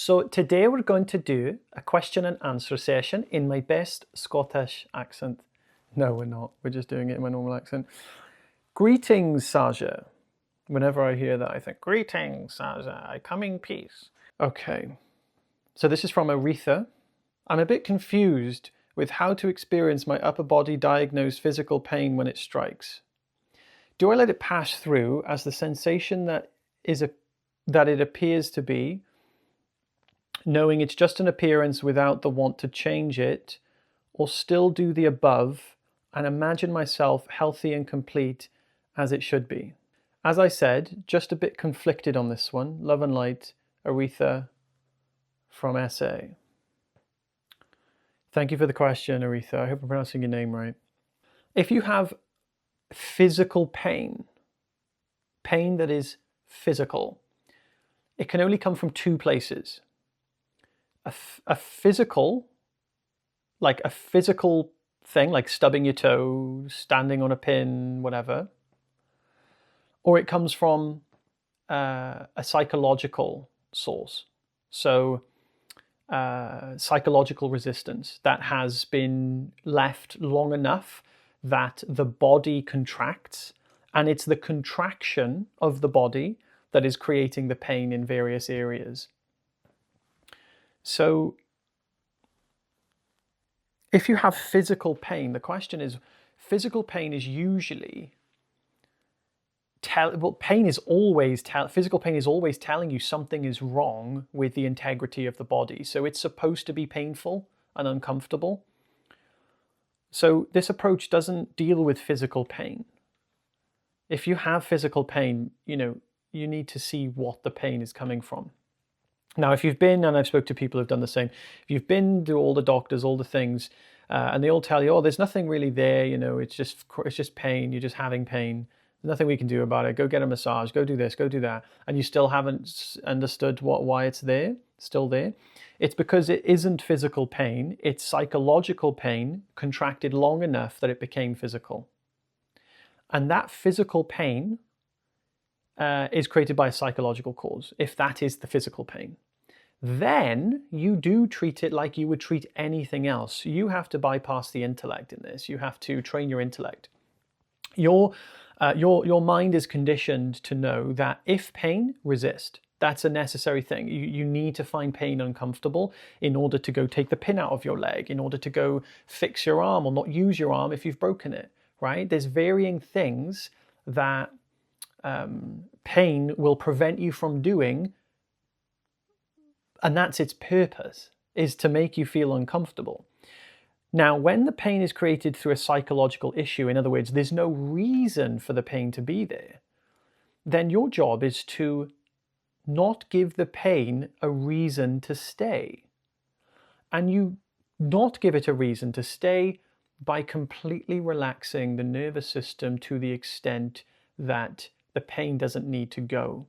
So today we're going to do a question and answer session in my best Scottish accent. No, we're not. We're just doing it in my normal accent. Greetings, Saja. Whenever I hear that, I think, greetings, Saja, I come in peace. Okay, so this is from Aretha. I'm a bit confused with how to experience my upper body diagnosed physical pain when it strikes. Do I let it pass through as the sensation that it appears to be, knowing it's just an appearance without the want to change it, or still do the above and imagine myself healthy and complete as it should be? As I said, just a bit conflicted on this one. Love and light, Aretha from SA. Thank you for the question, Aretha. I hope I'm pronouncing your name right. If you have physical pain that is physical, it can only come from two places. A physical thing, like stubbing your toe, standing on a pin, whatever, or it comes from a psychological source. So psychological resistance that has been left long enough that the body contracts, and it's the contraction of the body that is creating the pain in various areas. So if you have physical pain, the question is, physical pain is usually physical pain is always telling you something is wrong with the integrity of the body. So it's supposed to be painful and uncomfortable. So this approach doesn't deal with physical pain. If you have physical pain, you need to see what the pain is coming from. Now, if you've been, and I've spoke to people who've done the same, if you've been to all the doctors, all the things, and they all tell you, oh, there's nothing really there, it's just pain, you're just having pain. There's nothing we can do about it. Go get a massage, go do this, go do that. And you still haven't understood why it's there, still there. It's because it isn't physical pain. It's psychological pain contracted long enough that it became physical. And that physical pain is created by a psychological cause, if that is the physical pain. Then you do treat it like you would treat anything else. You have to bypass the intellect in this. You have to train your intellect. Your mind is conditioned to know that if pain, resist. That's a necessary thing. You need to find pain uncomfortable in order to go take the pin out of your leg, in order to go fix your arm or not use your arm if you've broken it, right? There's varying things that pain will prevent you from doing, and that's its purpose, is to make you feel uncomfortable. Now, when the pain is created through a psychological issue, in other words, there's no reason for the pain to be there, then your job is to not give the pain a reason to stay. And you not give it a reason to stay by completely relaxing the nervous system to the extent that the pain doesn't need to go.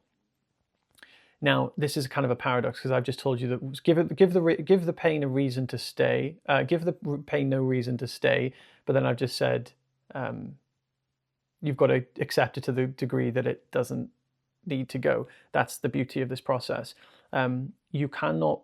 Now, this is kind of a paradox, because I've just told you that give the pain a reason to stay, give the pain no reason to stay, but then I've just said you've got to accept it to the degree that it doesn't need to go. That's the beauty of this process. You cannot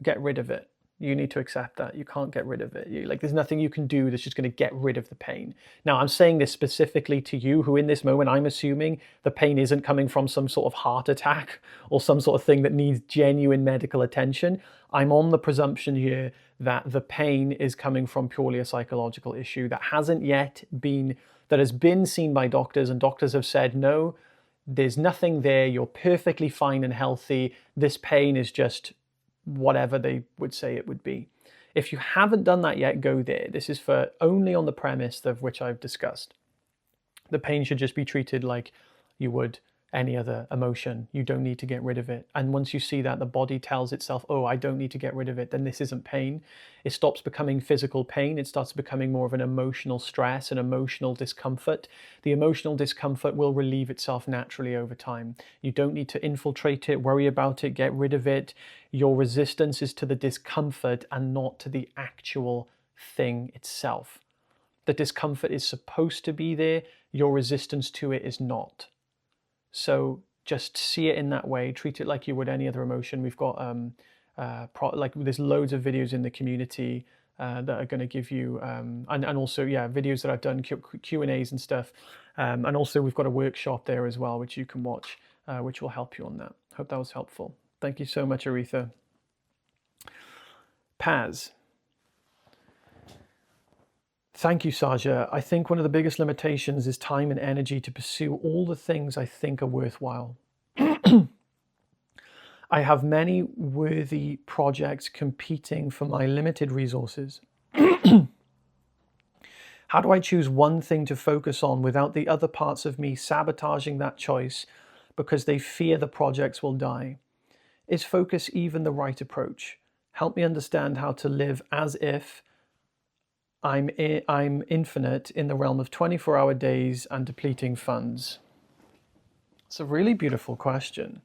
get rid of it. You need to accept that. You can't get rid of it. There's nothing you can do that's just going to get rid of the pain. Now, I'm saying this specifically to you who in this moment, I'm assuming the pain isn't coming from some sort of heart attack or some sort of thing that needs genuine medical attention. I'm on the presumption here that the pain is coming from purely a psychological issue that has been seen by doctors, and doctors have said, no, there's nothing there. You're perfectly fine and healthy. This pain is just whatever they would say it would be. If you haven't done that yet, go there. This is for only on the premise of which I've discussed. The pain should just be treated like you would any other emotion. You don't need to get rid of it. And once you see that the body tells itself, oh, I don't need to get rid of it, then this isn't pain. It stops becoming physical pain. It starts becoming more of an emotional stress, an emotional discomfort. The emotional discomfort will relieve itself naturally over time. You don't need to infiltrate it, worry about it, get rid of it. Your resistance is to the discomfort and not to the actual thing itself. The discomfort is supposed to be there. Your resistance to it is not. So just see it in that way. Treat it like you would any other emotion. We've got like there's loads of videos in the community that are going to give you, and also, yeah, videos that I've done, Q&As and stuff. And also we've got a workshop there as well, which you can watch, which will help you on that. Hope that was helpful. Thank you so much, Aretha. Paz. Thank you, Saja. I think one of the biggest limitations is time and energy to pursue all the things I think are worthwhile. I have many worthy projects competing for my limited resources. How do I choose one thing to focus on without the other parts of me sabotaging that choice because they fear the projects will die? Is focus even the right approach? Help me understand how to live as if I'm infinite in the realm of 24-hour days and depleting funds. It's a really beautiful question.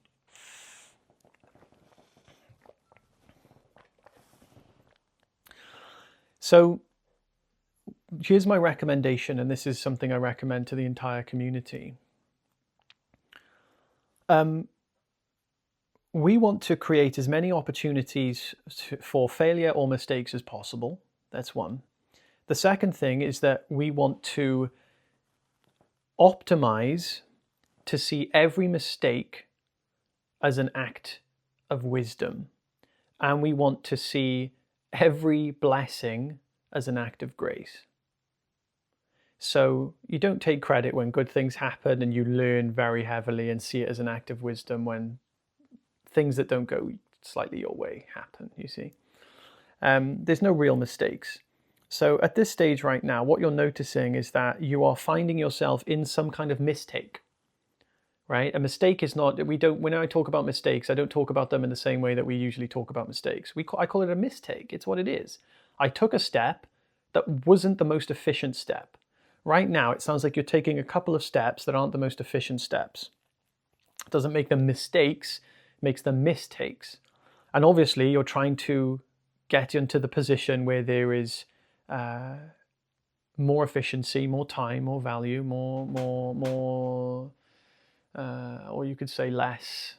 So here's my recommendation, and this is something I recommend to the entire community. We want to create as many opportunities for failure or mistakes as possible. That's one. The second thing is that we want to optimize to see every mistake as an act of wisdom. And we want to see every blessing as an act of grace. So you don't take credit when good things happen, and you learn very heavily and see it as an act of wisdom when things that don't go slightly your way happen, you see. There's no real mistakes. So at this stage right now, what you're noticing is that you are finding yourself in some kind of mistake, right? A mistake is not, when I talk about mistakes, I don't talk about them in the same way that we usually talk about mistakes. I call it a mistake. It's what it is. I took a step that wasn't the most efficient step. Right now, it sounds like you're taking a couple of steps that aren't the most efficient steps. It doesn't make them mistakes, it makes them mistakes. And obviously, you're trying to get into the position where there is more efficiency, more time, more value, more, or you could say less,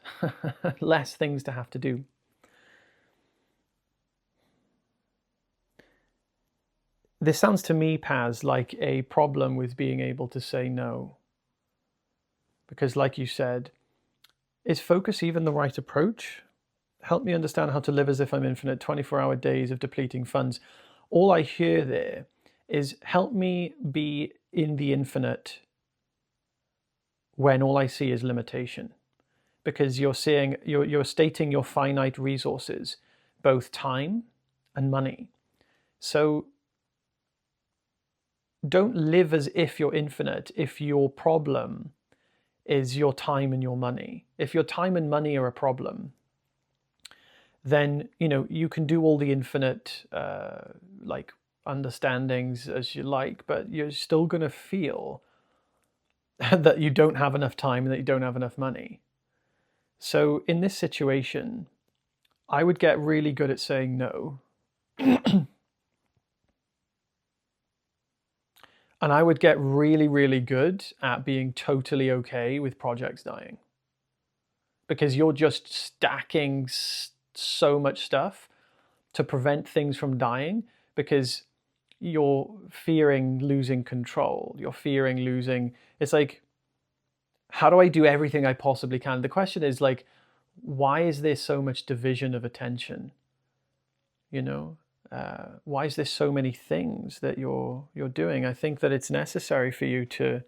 less things to have to do. This sounds to me, Paz, like a problem with being able to say no. Because like you said, is focus even the right approach? Help me understand how to live as if I'm infinite, 24-hour days of depleting funds. All I hear there is help me be in the infinite when all I see is limitation. Because you're stating your finite resources, both time and money. So don't live as if you're infinite if your problem is your time and your money. If your time and money are a problem, then you can do all the infinite like understandings as you like, but you're still going to feel that you don't have enough time and that you don't have enough money. So in this situation, I would get really good at saying no. And I would get really, really good at being totally okay with projects dying. Because you're just stacking so much stuff to prevent things from dying, because you're fearing losing control. You're fearing losing. It's like, how do I do everything I possibly can? The question is like, why is there so much division of attention? Why is there so many things that you're doing? I think that it's necessary for you to,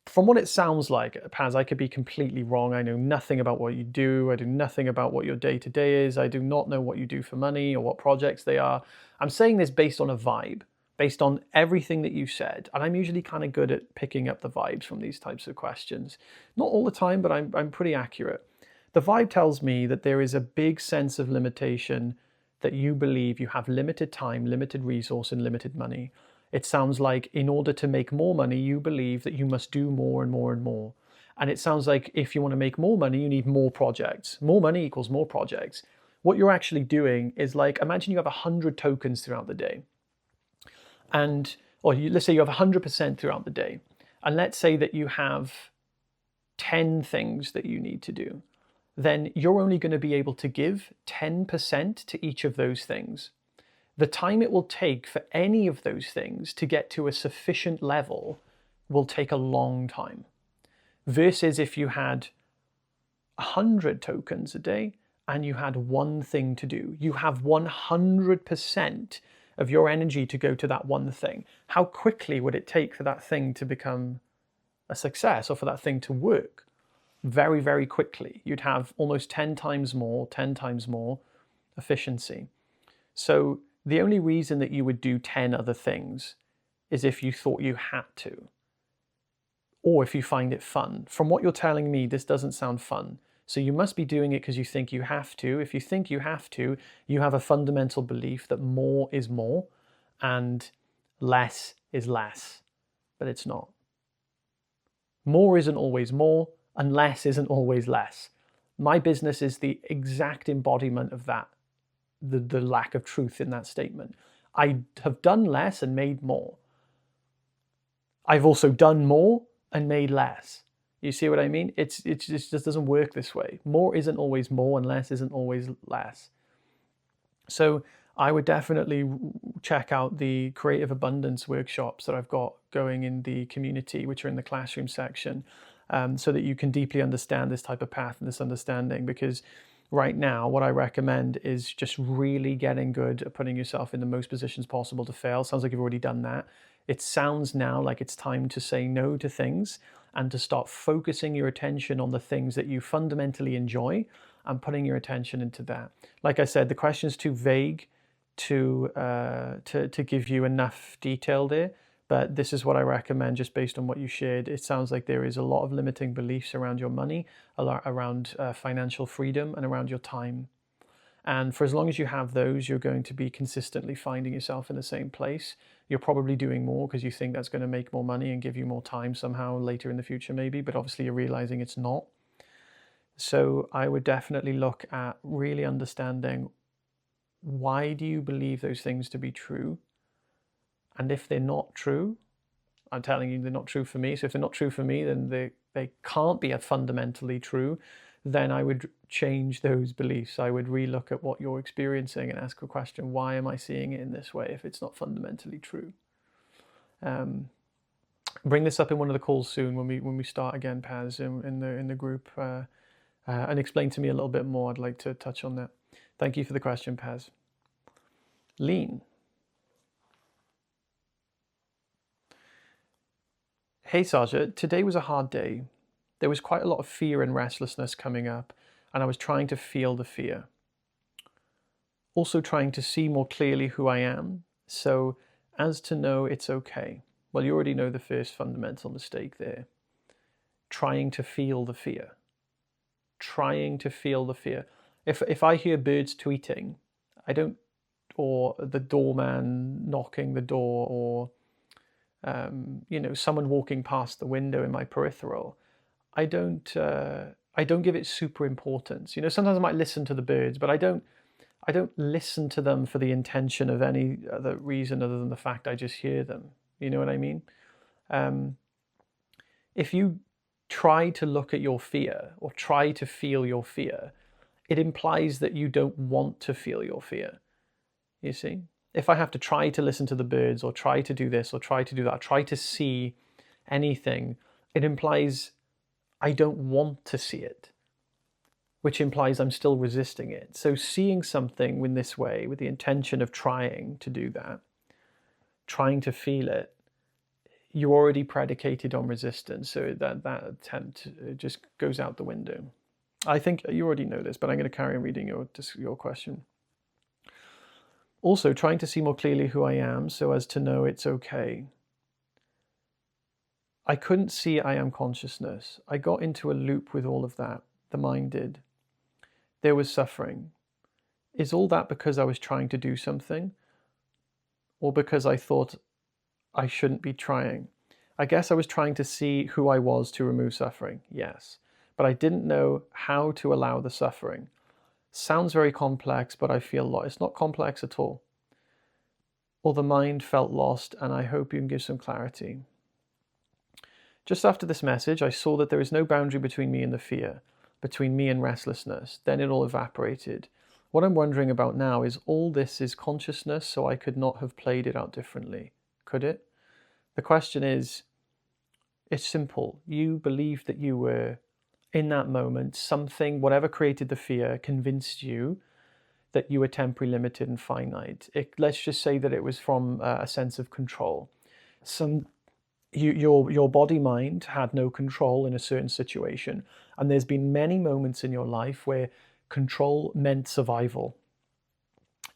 from what it sounds like, Paz, I could be completely wrong. I know nothing about what you do. I do nothing about what your day-to-day is. I do not know what you do for money or what projects they are. I'm saying this based on a vibe, based on everything that you said. And I'm usually kind of good at picking up the vibes from these types of questions. Not all the time, but I'm pretty accurate. The vibe tells me that there is a big sense of limitation, that you believe you have limited time, limited resource, and limited money. It sounds like in order to make more money, you believe that you must do more and more and more. And it sounds like if you want to make more money, you need more projects. More money equals more projects. What you're actually doing is like, imagine you have 100 tokens throughout the day. Let's say you have 100% throughout the day. And let's say that you have 10 things that you need to do. then you're only going to be able to give 10% to each of those things. The time it will take for any of those things to get to a sufficient level will take a long time. Versus if you had 100 tokens a day and you had one thing to do, you have 100% of your energy to go to that one thing. How quickly would it take for that thing to become a success or for that thing to work? Very, very quickly. You'd have almost 10 times more efficiency. So the only reason that you would do 10 other things is if you thought you had to, or if you find it fun. From what you're telling me, this doesn't sound fun. So you must be doing it because you think you have to. If you think you have to, you have a fundamental belief that more is more and less is less, but it's not. More isn't always more, and less isn't always less. My business is the exact embodiment of that, the lack of truth in that statement. I have done less and made more. I've also done more and made less. You see what I mean? It just doesn't work this way. More isn't always more and less isn't always less. So I would definitely check out the Creative Abundance workshops that I've got going in the community, which are in the classroom section, so that you can deeply understand this type of path and this understanding. Because right now, what I recommend is just really getting good at putting yourself in the most positions possible to fail. Sounds like you've already done that. It sounds now like it's time to say no to things and to start focusing your attention on the things that you fundamentally enjoy and putting your attention into that. Like I said, the question's too vague to give you enough detail there, but this is what I recommend just based on what you shared. It sounds like there is a lot of limiting beliefs around your money, around financial freedom, and around your time. And for as long as you have those, you're going to be consistently finding yourself in the same place. You're probably doing more because you think that's going to make more money and give you more time somehow later in the future maybe, but obviously you're realizing it's not. So I would definitely look at really understanding, why do you believe those things to be true? And if they're not true, I'm telling you they're not true for me. So if they're not true for me, then they can't be fundamentally true. Then I would change those beliefs. I would relook at what you're experiencing and ask a question, why am I seeing it in this way if it's not fundamentally true? Bring this up in one of the calls soon when we start again, Paz, in the group, and explain to me a little bit more. I'd like to touch on that. Thank you for the question, Paz. Lean. Hey, Saja, today was a hard day. There was quite a lot of fear and restlessness coming up, and I was trying to feel the fear. Also trying to see more clearly who I am, so as to know it's okay. Well, you already know the first fundamental mistake there. Trying to feel the fear. Trying to feel the fear. If I hear birds tweeting, or the doorman knocking the door, or someone walking past the window in my peripheral, I don't give it super importance. Sometimes I might listen to the birds, but I don't listen to them for the intention of any other reason other than the fact I just hear them. You know what I mean? If you try to look at your fear or try to feel your fear, it implies that you don't want to feel your fear. You see? If I have to try to listen to the birds or try to do this or try to do that, try to see anything, it implies I don't want to see it, which implies I'm still resisting it. So seeing something in this way with the intention of trying to do that, trying to feel it, you're already predicated on resistance. So that attempt just goes out the window. I think you already know this, but I'm going to carry on reading your question. Also, trying to see more clearly who I am so as to know it's okay. I couldn't see I am consciousness. I got into a loop with all of that. The mind did. There was suffering. Is all that because I was trying to do something? Or because I thought I shouldn't be trying? I guess I was trying to see who I was to remove suffering, yes. But I didn't know how to allow the suffering. Sounds very complex, but I feel lost. It's not complex at all. Or the mind felt lost, and I hope you can give some clarity. Just after this message, I saw that there is no boundary between me and the fear, between me and restlessness, then it all evaporated. What I'm wondering about now is all this is consciousness, so I could not have played it out differently. Could it? The question is, it's simple. You believed that you were in that moment, something, whatever created the fear, convinced you that you were temporally limited and finite. Let's just say that it was from a sense of control. Your body-mind had no control in a certain situation. And there's been many moments in your life where control meant survival.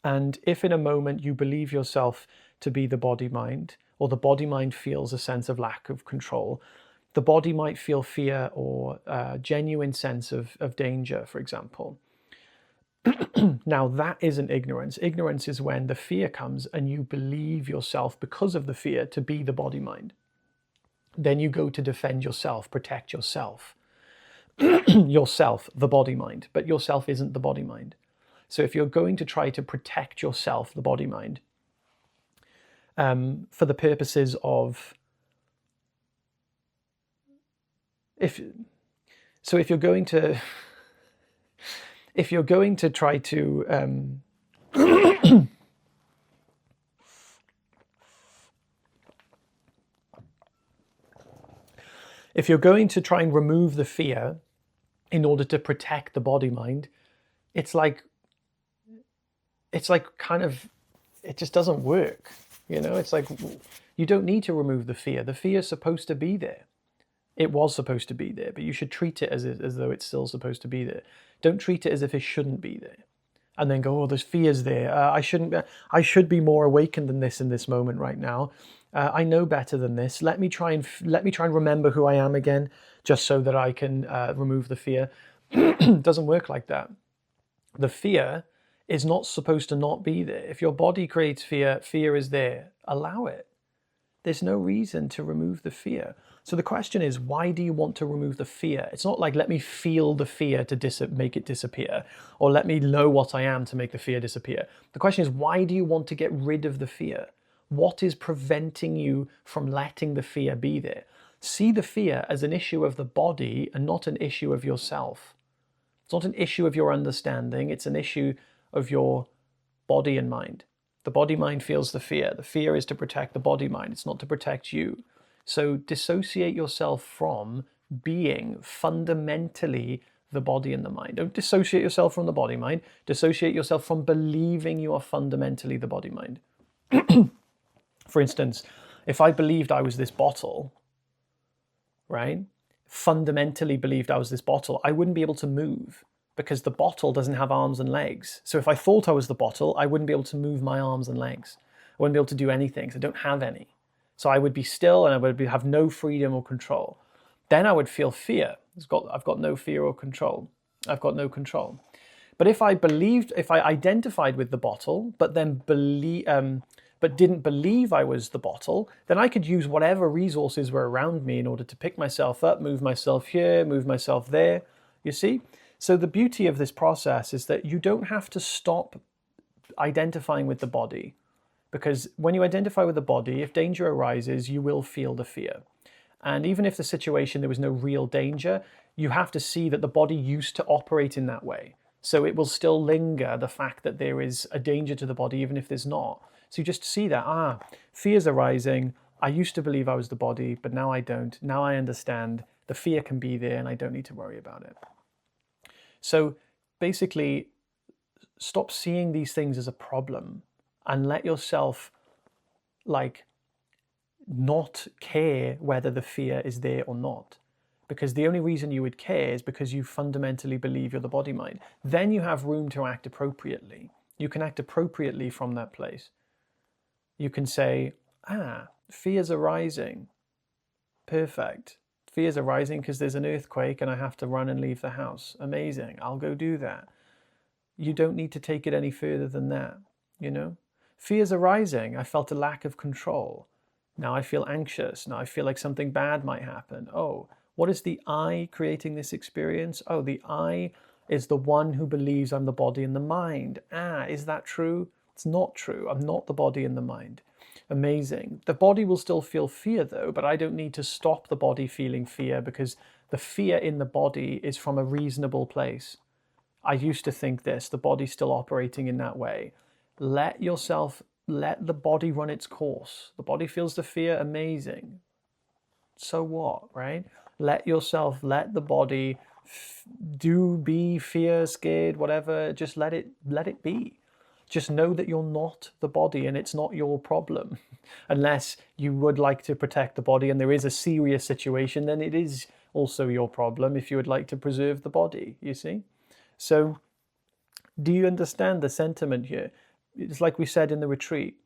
And if in a moment you believe yourself to be the body-mind, or the body-mind feels a sense of lack of control, the body might feel fear or a genuine sense of danger, for example. Now, that isn't ignorance. Ignorance is when the fear comes and you believe yourself, because of the fear, to be the body-mind. Then you go to defend yourself, protect yourself. Yourself, the body-mind. But yourself isn't the body-mind. So if you're going to try to protect yourself, the body-mind, for the purposes of... If you're going to... If you're going to try to... If you're going to try and remove the fear in order to protect the body-mind, it's like kind of, it just doesn't work. You know, it's like, you don't need to remove the fear. The fear is supposed to be there. It was supposed to be there, but you should treat it as though it's still supposed to be there. Don't treat it as if it shouldn't be there. And then go, oh, there's fears there. I should be more awakened than this in this moment right now. I know better than this. Let me try and remember who I am again, just so that I can remove the fear. It doesn't work like that. The fear is not supposed to not be there. If your body creates fear, fear is there. Allow it. There's no reason to remove the fear. So the question is, why do you want to remove the fear? It's not like, let me feel the fear to make it disappear, or let me know what I am to make the fear disappear. The question is, why do you want to get rid of the fear? What is preventing you from letting the fear be there? See the fear as an issue of the body and not an issue of yourself. It's not an issue of your understanding. It's an issue of your body and mind. The body-mind feels the fear. The fear is to protect the body-mind. It's not to protect you. So dissociate yourself from being fundamentally the body and the mind. Don't dissociate yourself from the body-mind. Dissociate yourself from believing you are fundamentally the body-mind. For instance, if I believed I was this bottle, right? Fundamentally believed I was this bottle, I wouldn't be able to move because the bottle doesn't have arms and legs. So if I thought I was the bottle, I wouldn't be able to move my arms and legs. I wouldn't be able to do anything, so I don't have any. So I would be still and I would have no freedom or control. Then I would feel fear. I've got no fear or control. I've got no control. But if I identified with the bottle, but then didn't believe I was the bottle, then I could use whatever resources were around me in order to pick myself up, move myself here, move myself there, you see? So the beauty of this process is that you don't have to stop identifying with the body, because when you identify with the body, if danger arises, you will feel the fear. And even if the situation, there was no real danger, you have to see that the body used to operate in that way. So it will still linger, the fact that there is a danger to the body, even if there's not. So you just see that, fear's arising. I used to believe I was the body, but now I don't. Now I understand the fear can be there and I don't need to worry about it. So basically, stop seeing these things as a problem and let yourself not care whether the fear is there or not. Because the only reason you would care is because you fundamentally believe you're the body-mind. Then you have room to act appropriately. You can act appropriately from that place. You can say, fear's arising. Perfect. Fear's arising because there's an earthquake and I have to run and leave the house. Amazing. I'll go do that. You don't need to take it any further than that, you know? Fear's arising. I felt a lack of control. Now I feel anxious. Now I feel like something bad might happen. Oh, what is the I creating this experience? Oh, the I is the one who believes I'm the body and the mind. Is that true? It's not true. I'm not the body and the mind. Amazing. The body will still feel fear though, but I don't need to stop the body feeling fear because The fear in the body is from a reasonable place. I used to think this, the body's still operating in that way. Let the body run its course. The body feels the fear, amazing. So what, right? Let the body be fear, scared, whatever. Just let it be. Just know that you're not the body and it's not your problem. Unless you would like to protect the body and there is a serious situation, then it is also your problem if you would like to preserve the body, you see? So do you understand the sentiment here? It's like we said in the retreat.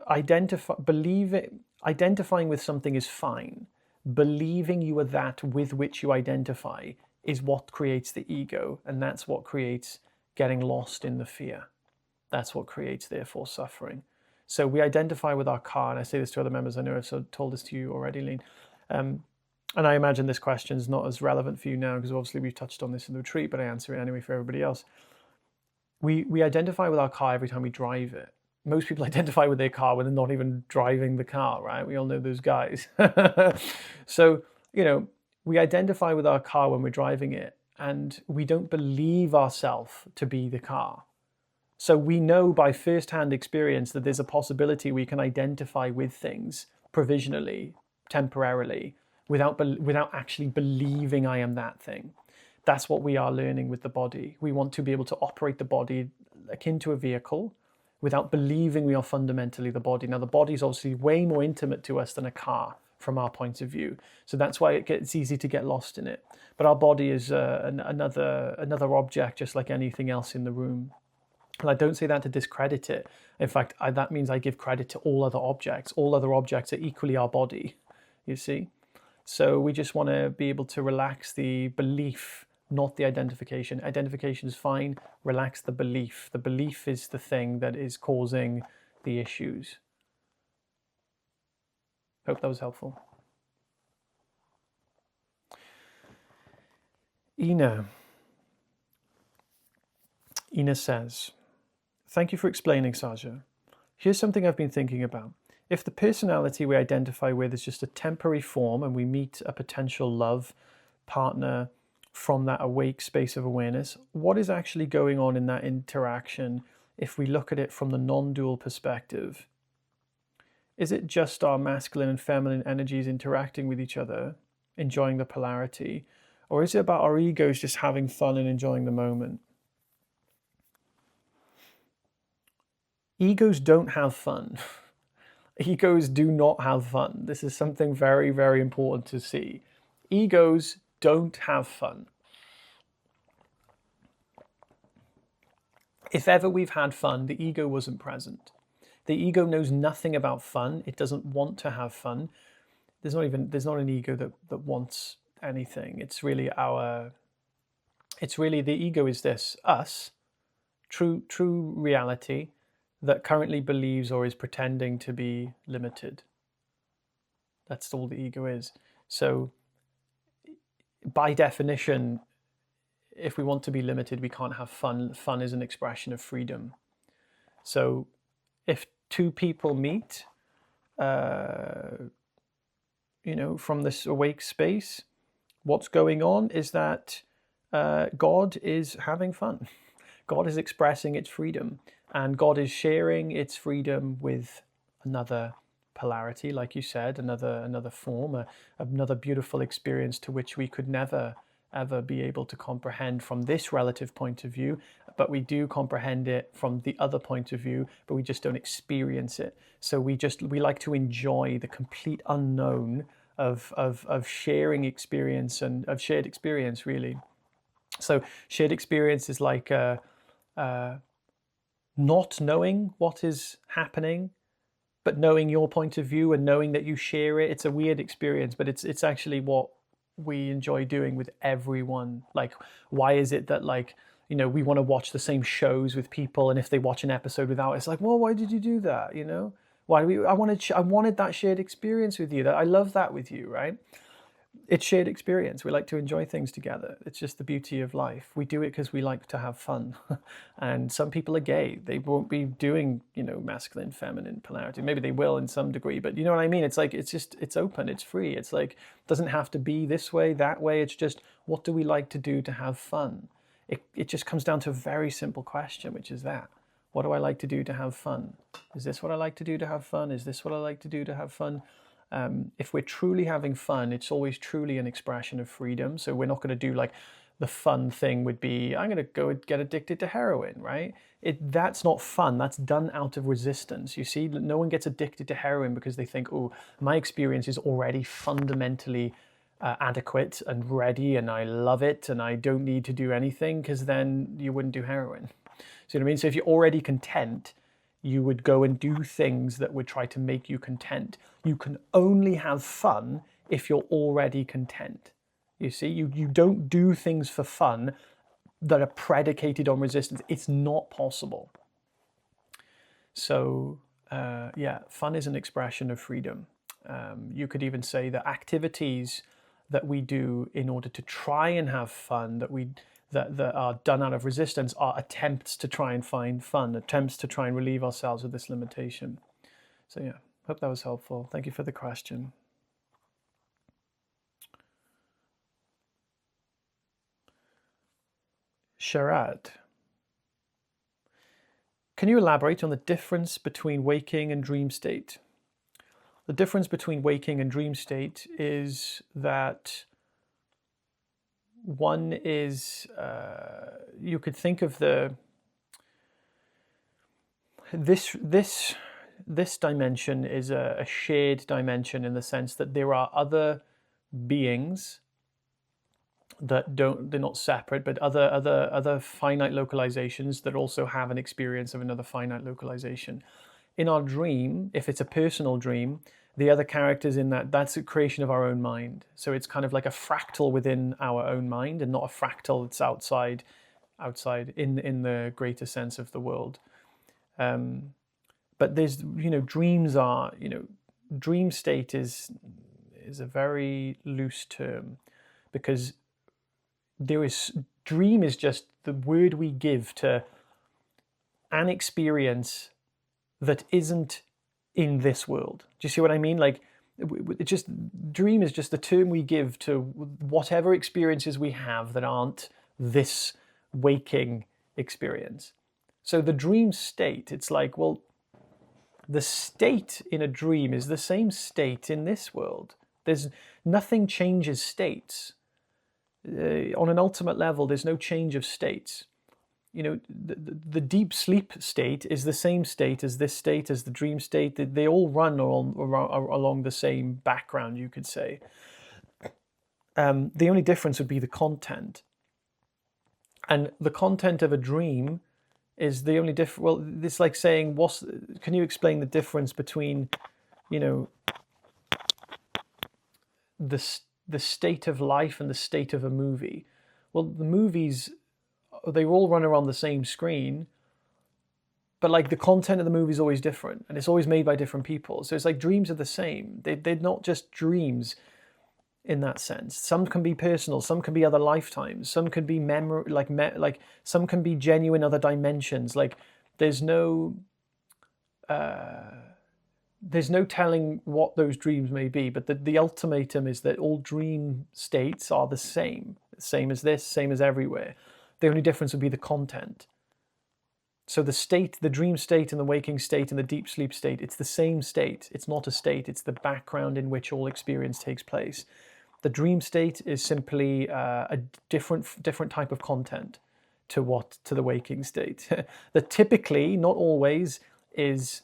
Identifying with something is fine. Believing you are that with which you identify is what creates the ego, and that's what creates getting lost in the fear. That's what creates, therefore, suffering. So we identify with our car, and I say this to other members. I know I've told this to you already, Lean. And I imagine this question is not as relevant for you now because obviously we've touched on this in the retreat, but I answer it anyway for everybody else. We identify with our car every time we drive it. Most people identify with their car when they're not even driving the car, right? We all know those guys. So, we identify with our car when we're driving it, and we don't believe ourselves to be the car. So we know by first-hand experience that there's a possibility we can identify with things provisionally, temporarily, without actually believing I am that thing. That's what we are learning with the body. We want to be able to operate the body akin to a vehicle without believing we are fundamentally the body. Now, the body is obviously way more intimate to us than a car from our point of view. So that's why it's easy to get lost in it. But our body is another object, just like anything else in the room. And I don't say that to discredit it. In fact, that means I give credit to all other objects. All other objects are equally our body, you see? So we just want to be able to relax the belief, not the identification. Identification is fine. Relax the belief. The belief is the thing that is causing the issues. Hope that was helpful. Ina says, thank you for explaining, Saja. Here's something I've been thinking about. If the personality we identify with is just a temporary form and we meet a potential love partner from that awake space of awareness, what is actually going on in that interaction if we look at it from the non-dual perspective? Is it just our masculine and feminine energies interacting with each other, enjoying the polarity? Or is it about our egos just having fun and enjoying the moment? Egos don't have fun. Egos do not have fun. This is something very, very important to see. Egos don't have fun. If ever we've had fun, the ego wasn't present. The ego knows nothing about fun. It doesn't want to have fun. There's not an ego that wants anything. It's really the ego is this, us, true reality that currently believes or is pretending to be limited. That's all the ego is. So by definition, if we want to be limited, we can't have fun. Fun is an expression of freedom. So if two people meet, from this awake space, what's going on is that God is having fun. God is expressing its freedom, and God is sharing its freedom with another polarity, like you said, another form, another beautiful experience to which we could never ever be able to comprehend from this relative point of view, but we do comprehend it from the other point of view, but we just don't experience it. So we like to enjoy the complete unknown of sharing experience and of shared experience, really. So shared experience is like not knowing what is happening, but knowing your point of view and knowing that you share it. It's a weird experience, but it's actually what we enjoy doing with everyone. Like, why is it that we want to watch the same shows with people, and if they watch an episode without, it's like, well, why did you do that? I wanted that shared experience with you. That I love that with you, right? It's shared experience. We like to enjoy things together. It's just the beauty of life. We do it because we like to have fun. And some people are gay. They won't be doing, masculine, feminine polarity. Maybe they will in some degree, but you know what I mean? It's like, it's open, it's free. It's like, it doesn't have to be this way, that way. It's just, what do we like to do to have fun? It just comes down to a very simple question, which is that. What do I like to do to have fun? Is this what I like to do to have fun? Is this what I like to do to have fun? If we're truly having fun, it's always truly an expression of freedom. So we're not going to do like the fun thing would be, I'm going to go and get addicted to heroin, right? That's not fun. That's done out of resistance. You see, no one gets addicted to heroin because they think, oh, my experience is already fundamentally adequate and ready and I love it and I don't need to do anything, because then you wouldn't do heroin. See what I mean? So if you're already content, you would go and do things that would try to make you content. You can only have fun if you're already content. You see, you don't do things for fun that are predicated on resistance. It's not possible. So yeah, fun is an expression of freedom. You could even say that activities that we do in order to try and have fun, that are done out of resistance, are attempts to try and find fun, attempts to try and relieve ourselves of this limitation. So yeah, hope that was helpful. Thank you for the question. Sharad, can you elaborate on the difference between waking and dream state? The difference between waking and dream state is that one is, you could think of this dimension is a shared dimension, in the sense that there are other beings that they're not separate, but other finite localizations that also have an experience of another finite localization. In our dream, if it's a personal dream, the other characters in that's a creation of our own mind. So it's kind of like a fractal within our own mind, and not a fractal that's outside in the greater sense of the world. But there's, dreams are, dream state is a very loose term, because dream is just the word we give to an experience that isn't in this world. Do you see what I mean? Like, dream is just the term we give to whatever experiences we have that aren't this waking experience. So the dream state, it's like, well, the state in a dream is the same state in this world. Nothing changes states. On an ultimate level, there's no change of states. The deep sleep state is the same state as this state, as the dream state. They all run along the same background, you could say. The only difference would be the content. And the content of a dream is the only difference. Well, it's like saying, can you explain the difference between, the state of life and the state of a movie? Well, the movies, they all run around the same screen, but like the content of the movie is always different, and it's always made by different people. So it's like dreams are the same. They're not just dreams in that sense. Some can be personal, some can be other lifetimes, some can be memory, like some can be genuine other dimensions. Like there's no telling what those dreams may be, but the ultimatum is that all dream states are the same as this, same as everywhere. The only difference would be the content. So the dream state and the waking state and the deep sleep state, it's the same state. It's not a state, it's the background in which all experience takes place. The dream state is simply a different type of content to the waking state. That typically, not always, is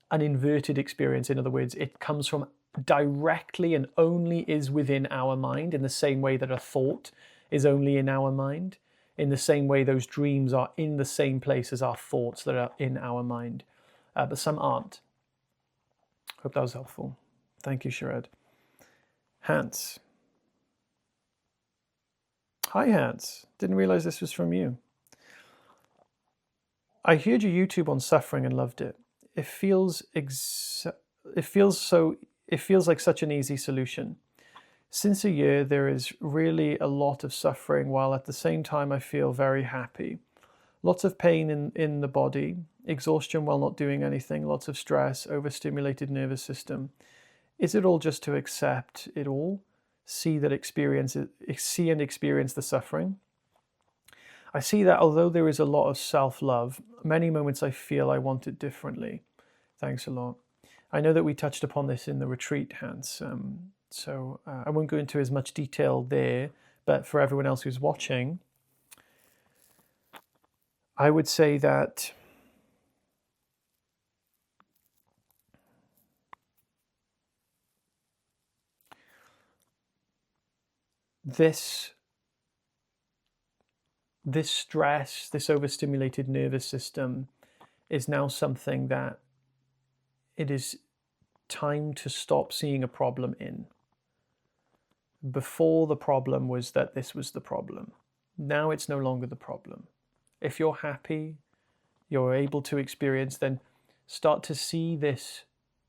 an inverted experience. In other words, it comes from directly and only is within our mind, in the same way that a thought is only in our mind, in the same way those dreams are in the same place as our thoughts that are in our mind. But some aren't. Hope that was helpful. Thank you, Sharad. Hans. Hi, Hans. Didn't realize this was from you. I heard your YouTube on suffering and loved it. It feels like such an easy solution. Since a year, there is really a lot of suffering, while at the same time I feel very happy. Lots of pain in the body, exhaustion while not doing anything, lots of stress, overstimulated nervous system. Is it all just to accept it all? See and experience the suffering? I see that although there is a lot of self-love, many moments I feel I want it differently. Thanks a lot. I know that we touched upon this in the retreat, Hans, so I won't go into as much detail there, but for everyone else who's watching, I would say that this stress, this overstimulated nervous system is now something that it is time to stop seeing a problem in. Before, the problem was that this was the problem. Now it's no longer the problem. If you're happy, you're able to experience, then start to see this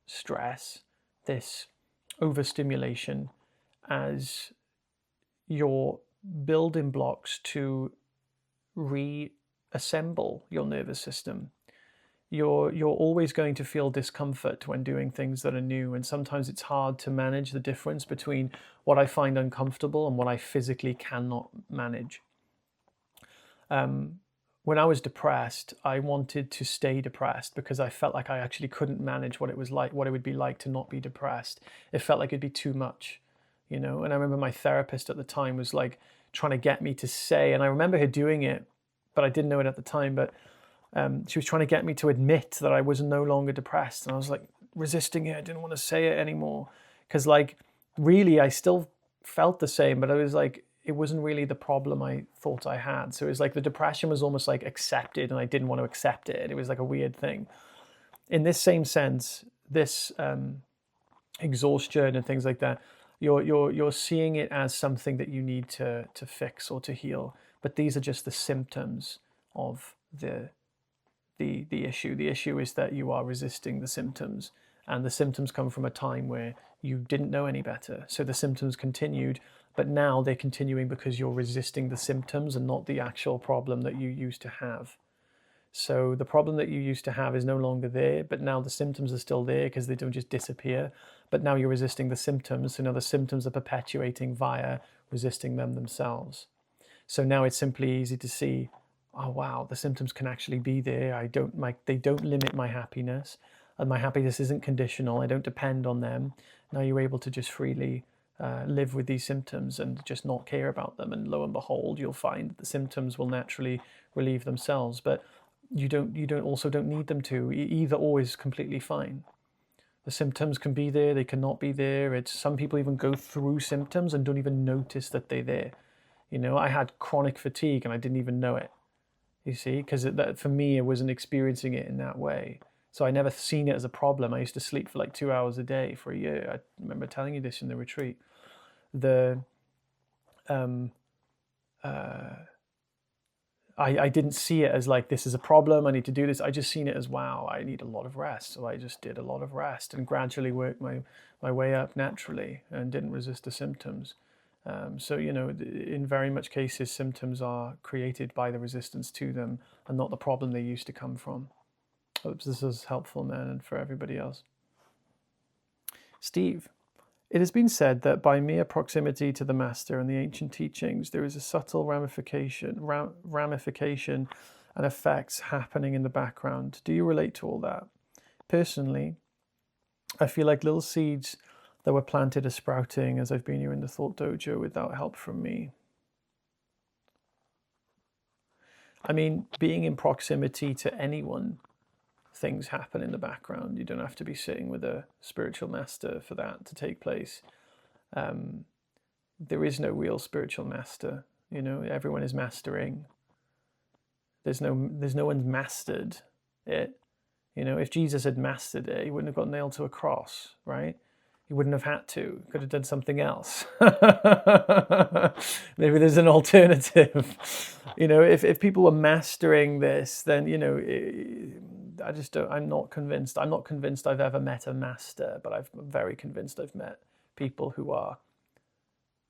stress, this overstimulation as your building blocks to reassemble your nervous system. You're always going to feel discomfort when doing things that are new, and sometimes it's hard to manage the difference between what I find uncomfortable and what I physically cannot manage. When I was depressed, I wanted to stay depressed because I felt like I actually couldn't manage what it would be like to not be depressed. It felt like it'd be too much, And I remember my therapist at the time was like trying to get me to say, and I remember her doing it, but I didn't know it at the time, but she was trying to get me to admit that I was no longer depressed. And I was like resisting it. I didn't want to say it anymore because really I still felt the same, but I was like, it wasn't really the problem I thought I had. So it was like the depression was almost like accepted and I didn't want to accept it. It was like a weird thing. In this same sense, this exhaustion and things like that, you're seeing it as something that you need to fix or to heal. But these are just the symptoms of the issue. The issue is that you are resisting the symptoms, and the symptoms come from a time where you didn't know any better. So the symptoms continued, but now they're continuing because you're resisting the symptoms and not the actual problem that you used to have. So the problem that you used to have is no longer there, but now the symptoms are still there because they don't just disappear. But now you're resisting the symptoms, so now the symptoms are perpetuating via resisting them themselves. So now it's simply easy to see, oh wow, the symptoms can actually be there. They don't limit my happiness, and my happiness isn't conditional. I don't depend on them. Now you're able to just freely live with these symptoms and just not care about them. And lo and behold, you'll find that the symptoms will naturally relieve themselves. But you don't need them to. Either or is completely fine. The symptoms can be there, they cannot be there. Some people even go through symptoms and don't even notice that they're there. I had chronic fatigue and I didn't even know it. You see, because for me, I wasn't experiencing it in that way. So I never seen it as a problem. I used to sleep for like 2 hours a day for a year. I remember telling you this in the retreat. I didn't see it as like, this is a problem, I need to do this. I just seen it as, wow, I need a lot of rest. So I just did a lot of rest and gradually worked my way up naturally and didn't resist the symptoms. So, in very much cases, symptoms are created by the resistance to them and not the problem they used to come from. Hope this is helpful, man, and for everybody else. Steve, it has been said that by mere proximity to the Master and the ancient teachings, there is a subtle ramification and effects happening in the background. Do you relate to all that? Personally, I feel like little seeds that were planted are sprouting as I've been here in the Thought Dojo without help from me. I mean, being in proximity to anyone, things happen in the background. You don't have to be sitting with a spiritual master for that to take place. There is no real spiritual master. Everyone is mastering. There's no one's mastered it. If Jesus had mastered it, he wouldn't have got nailed to a cross, right? He wouldn't have had to. Could have done something else. Maybe there's an alternative. If people were mastering this, then I just don't. I'm not convinced. I'm not convinced I've ever met a master, but I'm very convinced I've met people who are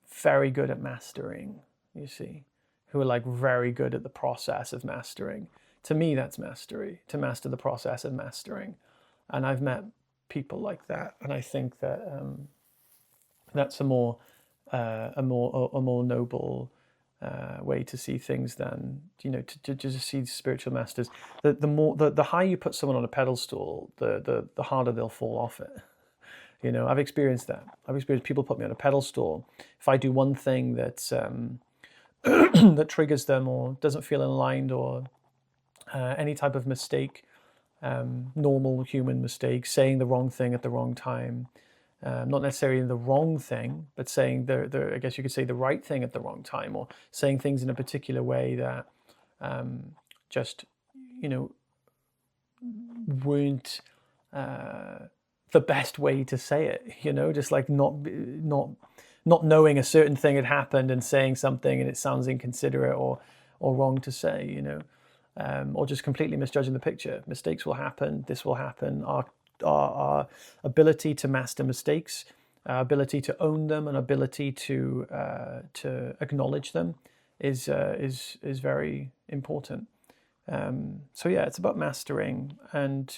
very good at mastering, you see, who are like very good at the process of mastering. To me, that's mastery, to master the process of mastering. And I've met people like that, and I think that that's a more noble way to see things than, you know, to just see spiritual masters. The higher you put someone on a pedestal, the harder they'll fall off it. You know, I've experienced that. I've experienced people put me on a pedestal. If I do one thing that's that triggers them or doesn't feel aligned, or any type of mistake, normal human mistake, saying the wrong thing at the wrong time, not necessarily the wrong thing, but saying I guess you could say the right thing at the wrong time, or saying things in a particular way that just, you know, weren't the best way to say it, you know, just like not knowing a certain thing had happened and saying something and it sounds inconsiderate or wrong to say, you know, or just completely misjudging the picture. Mistakes will happen. This will happen. Our ability to master mistakes, our ability to own them, and ability to acknowledge them is very important. So yeah, it's about mastering. And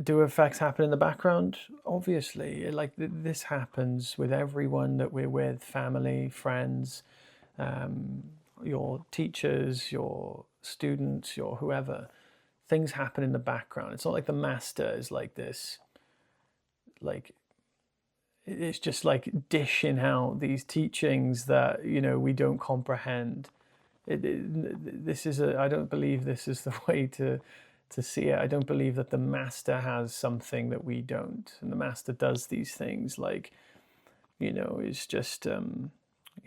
do effects happen in the background? Obviously, like this happens with everyone that we're with, family, friends, your teachers, your students, your whoever. Things happen in the background. It's not like the master is like this, like it's just like dishing out these teachings that, you know, we don't comprehend. I don't believe this is the way to see it. I don't believe that the master has something that we don't, and the master does these things like, you know, is just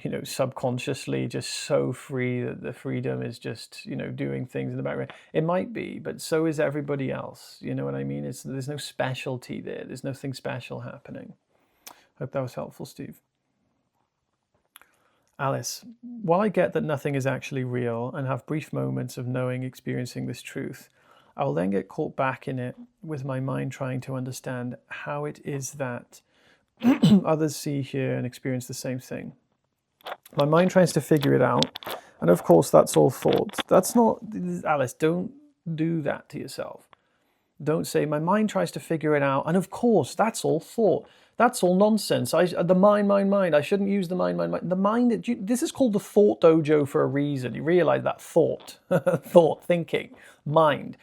you know, subconsciously just so free that the freedom is just, you know, doing things in the background. It might be, but so is everybody else. You know what I mean? There's no specialty there. There's nothing special happening. Hope that was helpful, Steve. Alice, while I get that nothing is actually real and have brief moments of knowing, experiencing this truth, I will then get caught back in it with my mind trying to understand how it is that others see, hear, and experience the same thing. My mind tries to figure it out, and of course that's all thought. That's not, Alice, don't do that to yourself. Don't say, my mind tries to figure it out, and of course that's all thought. That's all nonsense. The mind. I shouldn't use the mind. The mind, this is called the thought dojo for a reason. You realize that thought, thought, thinking, mind.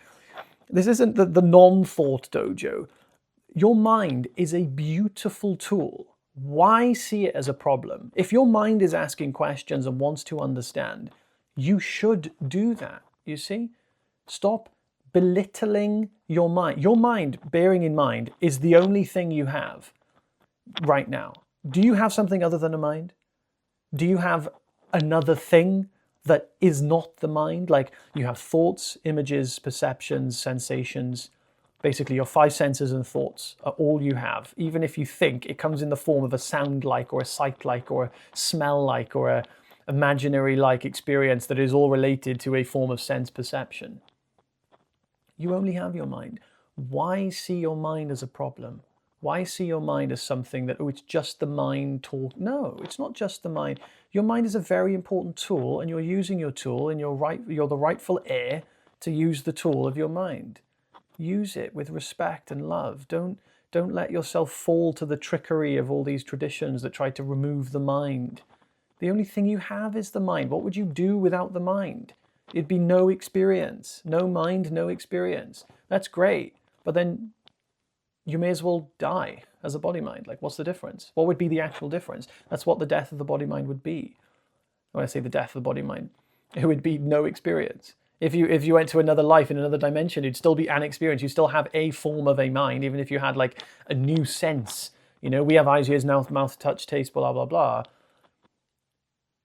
This isn't the non-thought dojo. Your mind is a beautiful tool. Why see it as a problem? If your mind is asking questions and wants to understand, you should do that, you see? Stop belittling your mind. Your mind, bearing in mind, is the only thing you have right now. Do you have something other than a mind? Do you have another thing that is not the mind? Like you have thoughts, images, perceptions, sensations. Basically, your five senses and thoughts are all you have. Even if you think, it comes in the form of a sound-like or a sight-like or a smell-like or a imaginary-like experience that is all related to a form of sense perception. You only have your mind. Why see your mind as a problem? Why see your mind as something that, oh, it's just the mind talk? No, it's not just the mind. Your mind is a very important tool, and you're using your tool, and you're the rightful heir to use the tool of your mind. Use it with respect and love. Don't let yourself fall to the trickery of all these traditions that try to remove the mind. The only thing you have is the mind. What would you do without the mind? It'd be no experience. No mind, no experience. That's great. But then you may as well die as a body-mind. Like, what's the difference? What would be the actual difference? That's what the death of the body-mind would be. When I say the death of the body-mind, it would be no experience. If you went to another life in another dimension, it'd still be an experience. You still have a form of a mind, even if you had like a new sense. You know, we have eyes, ears, mouth, touch, taste, blah, blah, blah.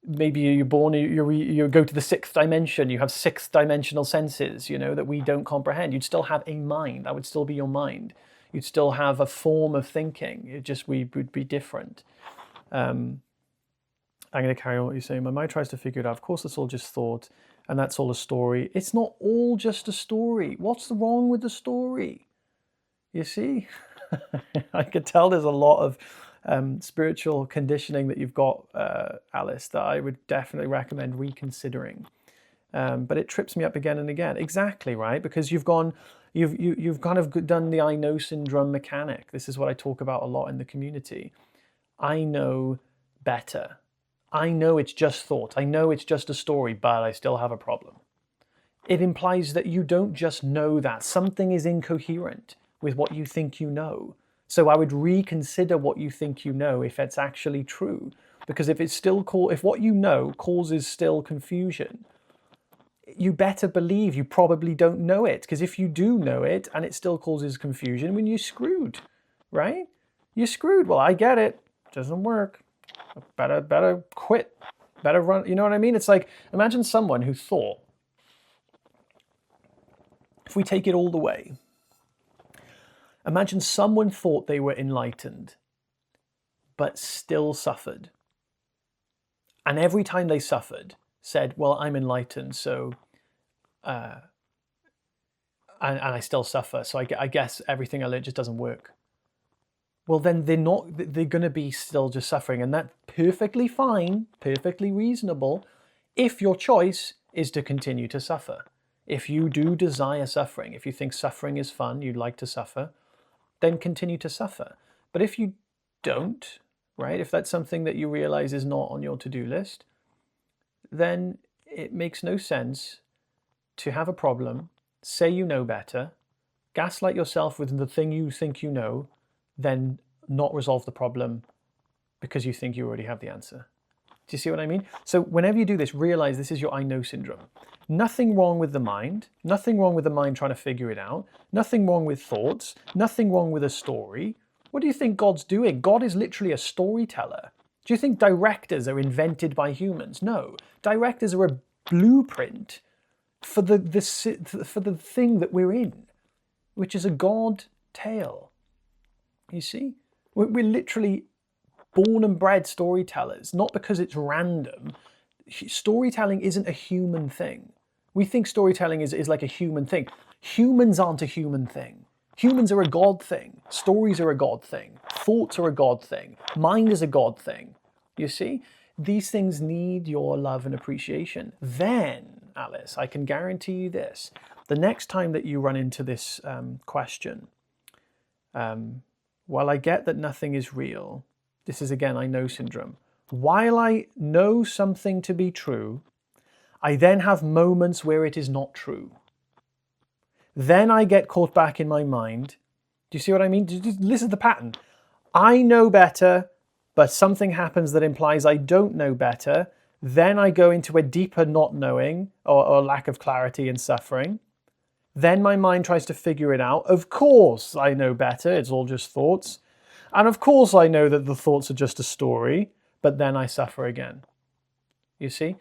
Maybe you're born, you go to the sixth dimension. You have sixth dimensional senses, you know, that we don't comprehend. You'd still have a mind. That would still be your mind. You'd still have a form of thinking. We would be different. I'm going to carry on what you're saying. My mind tries to figure it out. Of course, it's all just thought. And that's all a story. It's not all just a story. What's wrong with the story? You see? I could tell there's a lot of spiritual conditioning that you've got, Alice, that I would definitely recommend reconsidering. But it trips me up again and again. Exactly, right? Because you've kind of done the I know syndrome mechanic. This is what I talk about a lot in the community. I know better. I know it's just thought. I know it's just a story, but I still have a problem. It implies that you don't just know that. Something is incoherent with what you think you know. So I would reconsider what you think you know if it's actually true. Because if what you know causes still confusion, you better believe you probably don't know it. Because if you do know it and it still causes confusion, then you're screwed, right? You're screwed. Well, I get it. Doesn't work. Better quit. Better run. You know what I mean? It's like, imagine someone who thought, if we take it all the way, imagine someone thought they were enlightened, but still suffered. And every time they suffered, said, well, I'm enlightened, so, and I still suffer, so I guess everything I learned just doesn't work. Well, then they're going to be still just suffering, and that's perfectly fine, perfectly reasonable, if your choice is to continue to suffer. If you do desire suffering, if you think suffering is fun, you'd like to suffer, then continue to suffer. But if you don't, right, if that's something that you realize is not on your to-do list, then it makes no sense to have a problem, say you know better, gaslight yourself with the thing you think you know, then not resolve the problem because you think you already have the answer. Do you see what I mean? So whenever you do this, realize this is your I know syndrome. Nothing wrong with the mind, nothing wrong with the mind trying to figure it out, nothing wrong with thoughts, nothing wrong with a story. What do you think God's doing? God is literally a storyteller. Do you think directors are invented by humans? No. Directors are a blueprint for the thing that we're in, which is a God tale. You see? We're literally born and bred storytellers, not because it's random. Storytelling isn't a human thing. We think storytelling is like a human thing. Humans aren't a human thing. Humans are a God thing. Stories are a God thing. Thoughts are a God thing. Mind is a God thing. You see? These things need your love and appreciation. Then, Alice, I can guarantee you this. The next time that you run into this question, while I get that nothing is real, this is again, I know syndrome. While I know something to be true, I then have moments where it is not true. Then I get caught back in my mind. Do you see what I mean? Listen to the pattern. I know better, but something happens that implies I don't know better. Then I go into a deeper not knowing or lack of clarity and suffering. Then my mind tries to figure it out. Of course I know better. It's all just thoughts. And of course I know that the thoughts are just a story, but then I suffer again. You see?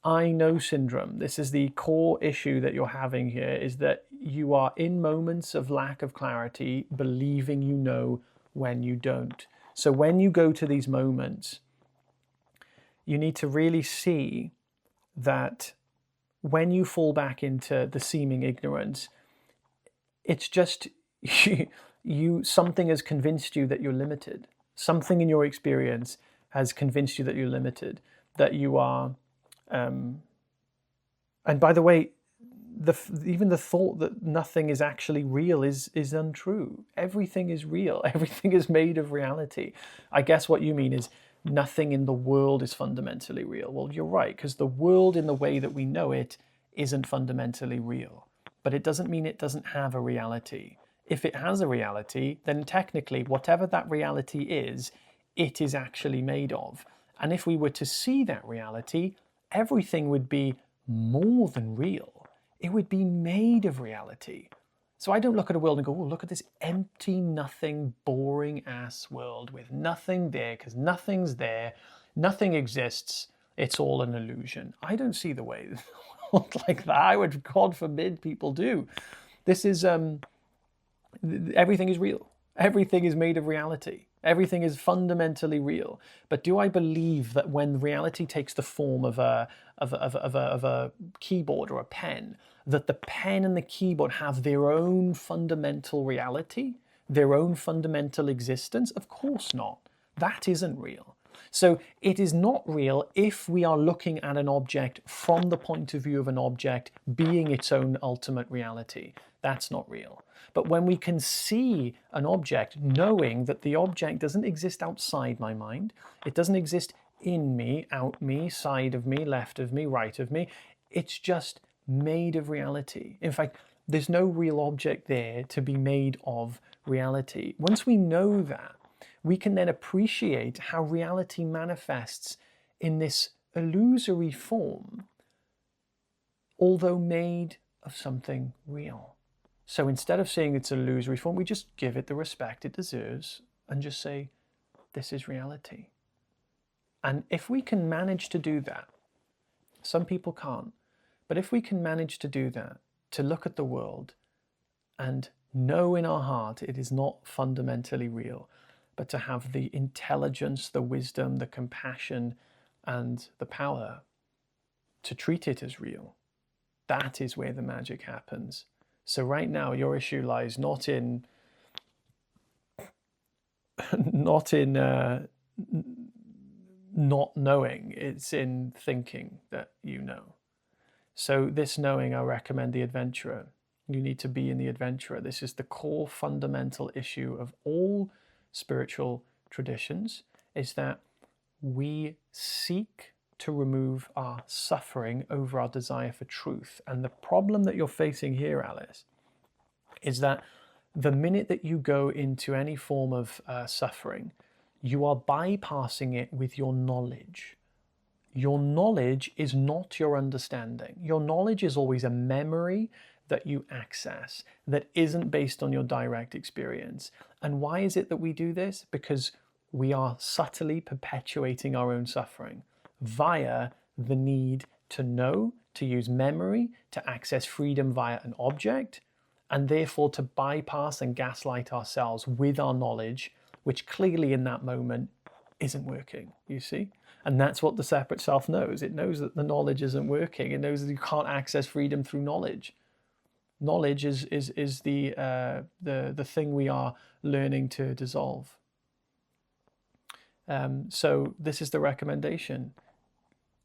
I know syndrome. This is the core issue that you're having here, is that you are in moments of lack of clarity, believing you know when you don't. So when you go to these moments, you need to really see that when you fall back into the seeming ignorance, it's just something has convinced you that you're limited. Something in your experience has convinced you that you're limited, that you are. And by the way, even the thought that nothing is actually real is untrue. Everything is real. Everything is made of reality. I guess what you mean is nothing in the world is fundamentally real. Well, you're right, because the world in the way that we know it isn't fundamentally real. But it doesn't mean it doesn't have a reality. If it has a reality, then technically whatever that reality is, it is actually made of. And if we were to see that reality, everything would be more than real. It would be made of reality. So I don't look at a world and go, oh, look at this empty, nothing, boring ass world with nothing there, because nothing's there, nothing exists, it's all an illusion. I don't see the way like that. I would, God forbid, people do. This is, everything is real. Everything is made of reality. Everything is fundamentally real. But do I believe that when reality takes the form of a keyboard or a pen, that the pen and the keyboard have their own fundamental reality, their own fundamental existence? Of course not. That isn't real. So it is not real if we are looking at an object from the point of view of an object being its own ultimate reality. That's not real. But when we can see an object, knowing that the object doesn't exist outside my mind, it doesn't exist in me, out me, side of me, left of me, right of me, it's just made of reality. In fact, there's no real object there to be made of reality. Once we know that, we can then appreciate how reality manifests in this illusory form, although made of something real. So instead of saying it's an illusory form, we just give it the respect it deserves and just say, this is reality. And if we can manage to do that, some people can't, but if we can manage to do that, to look at the world and know in our heart it is not fundamentally real, but to have the intelligence, the wisdom, the compassion, and the power to treat it as real, that is where the magic happens. So right now, your issue lies not in not knowing, it's in thinking that you know. So this knowing, I recommend the adventurer. You need to be in the adventurer. This is the core fundamental issue of all spiritual traditions, is that we seek to remove our suffering over our desire for truth. And the problem that you're facing here, Alice, is that the minute that you go into any form of suffering, you are bypassing it with your knowledge. Your knowledge is not your understanding. Your knowledge is always a memory that you access that isn't based on your direct experience. And why is it that we do this? Because we are subtly perpetuating our own suffering via the need to know, to use memory, to access freedom via an object, and therefore to bypass and gaslight ourselves with our knowledge, which clearly in that moment isn't working, you see? And that's what the separate self knows. It knows that the knowledge isn't working. It knows that you can't access freedom through knowledge. Knowledge is the thing we are learning to dissolve. So this is the recommendation.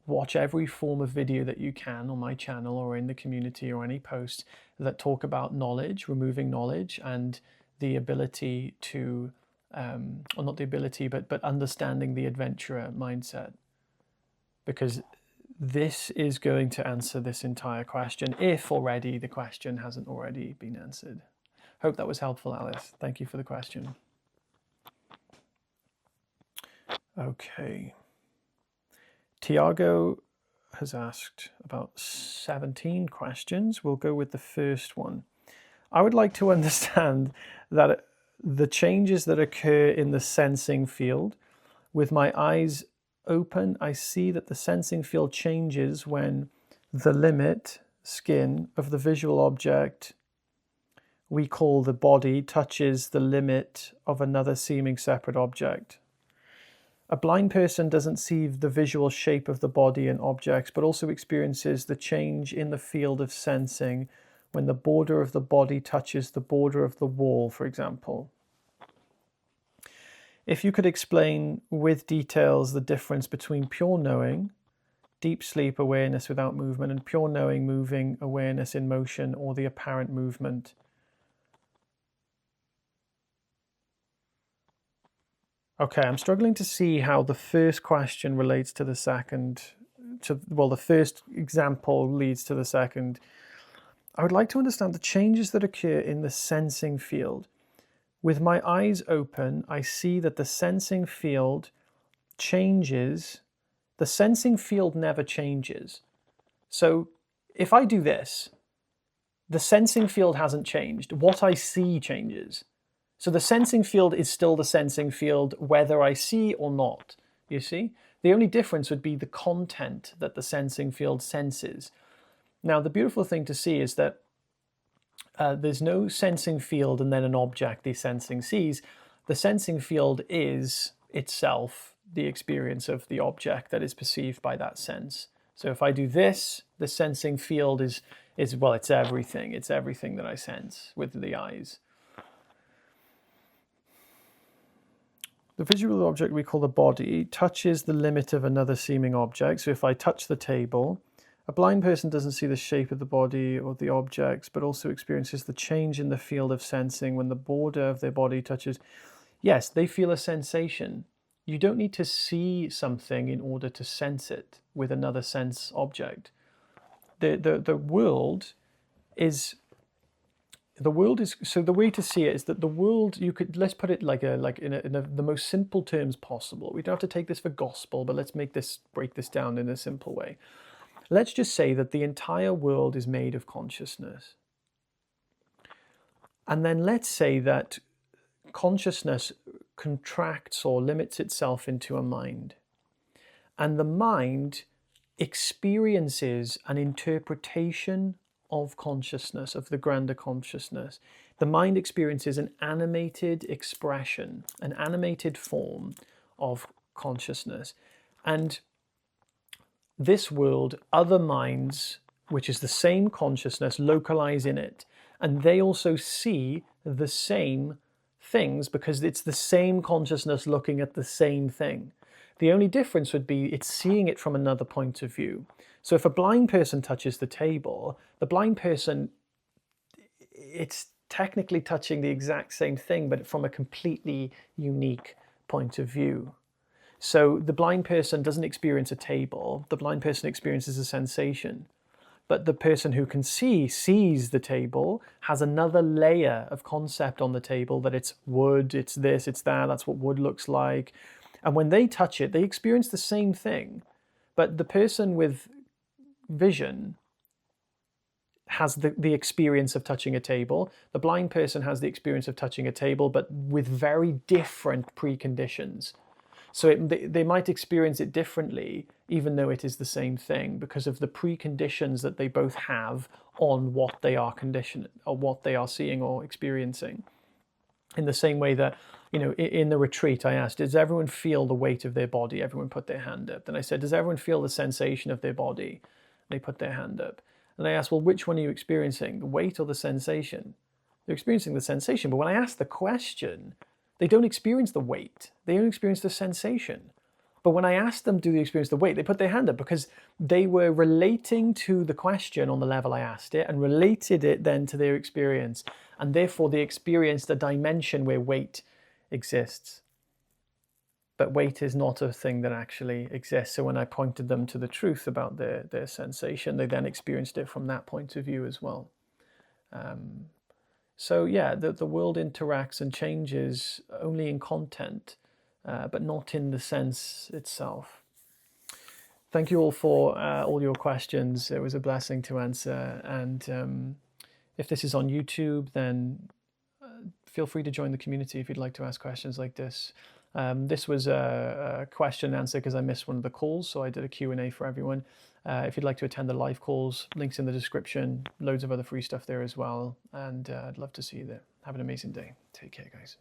Watch every form of video that you can on my channel or in the community or any posts that talk about knowledge, removing knowledge, and the ability to, or not the ability, but understanding the adventurer mindset. Because this is going to answer this entire question, if already the question hasn't already been answered. Hope that was helpful, Alice. Thank you for the question. Okay. Tiago has asked about 17 questions. We'll go with the first one. I would like to understand that the changes that occur in the sensing field, with my eyes open, I see that the sensing field changes when the limit skin of the visual object we call the body touches the limit of another seeming separate object. A blind person doesn't see the visual shape of the body and objects, but also experiences the change in the field of sensing when the border of the body touches the border of the wall, for example. If you could explain with details the difference between pure knowing, deep sleep awareness without movement, and pure knowing, moving awareness in motion, or the apparent movement. Okay, I'm struggling to see how the first question relates to the second, well, the first example leads to the second. I would like to understand the changes that occur in the sensing field. With my eyes open, I see that the sensing field changes. The sensing field never changes. So if I do this, the sensing field hasn't changed. What I see changes. So the sensing field is still the sensing field whether I see or not, you see? The only difference would be the content that the sensing field senses. Now, the beautiful thing to see is that there's no sensing field and then an object the sensing sees. The sensing field is itself the experience of the object that is perceived by that sense. So if I do this, the sensing field is well, it's everything. It's everything that I sense with the eyes. The visual object we call the body touches the limit of another seeming object. So if I touch the table, a blind person doesn't see the shape of the body or the objects, but also experiences the change in the field of sensing when the border of their body touches. Yes, they feel a sensation. You don't need to see something in order to sense it with another sense object. The world is so the way to see it is that the world, you could, let's put it like the most simple terms possible. We don't have to take this for gospel, but let's break this down in a simple way. Let's just say that the entire world is made of consciousness. And then let's say that consciousness contracts or limits itself into a mind. And the mind experiences an interpretation of consciousness, of the grander consciousness. The mind experiences an animated expression, an animated form of consciousness. And this world, other minds, which is the same consciousness, localize in it. And they also see the same things because it's the same consciousness looking at the same thing. The only difference would be it's seeing it from another point of view. So if a blind person touches the table, the blind person, it's technically touching the exact same thing, but from a completely unique point of view. So the blind person doesn't experience a table, the blind person experiences a sensation. But the person who can see sees the table, has another layer of concept on the table, that it's wood, it's this, it's that, that's what wood looks like. And when they touch it, they experience the same thing. But the person with vision has the experience of touching a table. The blind person has the experience of touching a table, but with very different preconditions. So they might experience it differently, even though it is the same thing, because of the preconditions that they both have on what they are conditioned, or what they are seeing or experiencing. In the same way that, you know, in the retreat, I asked, does everyone feel the weight of their body? Everyone put their hand up. Then I said, does everyone feel the sensation of their body? They put their hand up. And I asked, well, which one are you experiencing, the weight or the sensation? They're experiencing the sensation. But when I asked the question, they don't experience the weight. They only experience the sensation. But when I asked them, do they experience the weight? They put their hand up because they were relating to the question on the level I asked it and related it then to their experience. And therefore they experienced a dimension where weight exists. But weight is not a thing that actually exists. So when I pointed them to the truth about their sensation, they then experienced it from that point of view as well. So yeah, the world interacts and changes only in content, but not in the sense itself. Thank you all for all your questions. It was a blessing to answer. And if this is on YouTube, then feel free to join the community if you'd like to ask questions like this. This was a question and answer because I missed one of the calls, so I did a Q&A for everyone. If you'd like to attend the live calls, links in the description, loads of other free stuff there as well. And I'd love to see you there. Have an amazing day. Take care, guys.